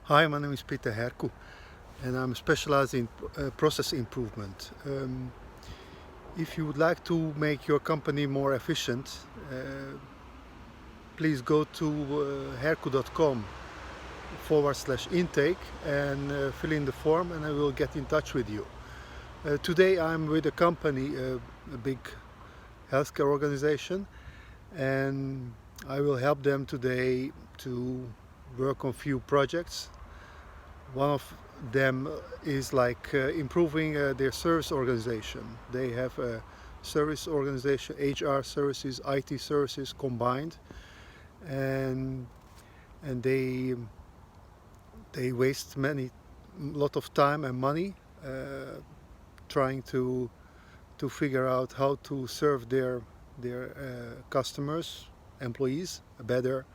Hi, my name is Peter Herku and I'm specialized in process improvement. If you would like to make your company more efficient, please go to herku.com/intake and fill in the form and I will get in touch with you. Today I'm with a company, a big healthcare organization, and I will help them today to work on few projects. One of them is like improving their service organization. They have a service organization, HR services, IT services combined, and they waste lot of time and money trying to figure out how to serve their customers, employees better.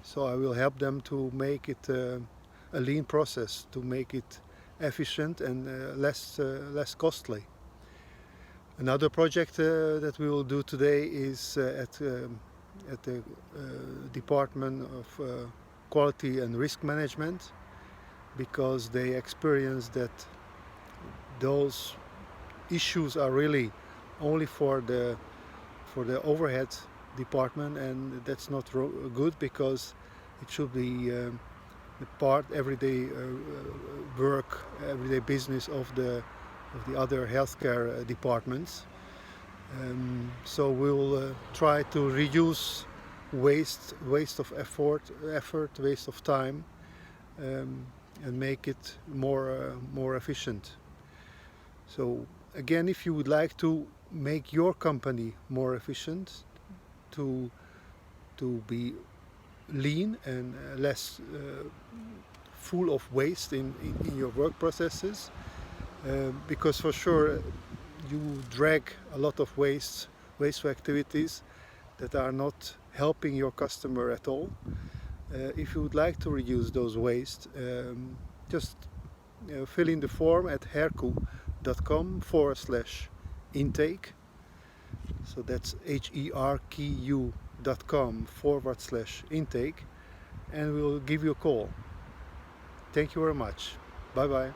So I will help them to make it a lean process, to make it efficient and less costly. Another project that we will do today is at the Department of Quality and Risk Management, because they experience that those issues are really only for the overhead department, and that's not good, because it should be the everyday work, everyday business of the other healthcare departments. So we'll try to reduce waste of effort, waste of time, and make it more efficient. So again, if you would like to make your company more efficient, to be lean and less full of waste in your work processes, because for sure you drag a lot of wasteful activities that are not helping your customer at all. If you would like to reduce those waste, just fill in the form at herku.com/intake. So that's herku.com/intake, and we'll give you a call. Thank you very much. Bye bye.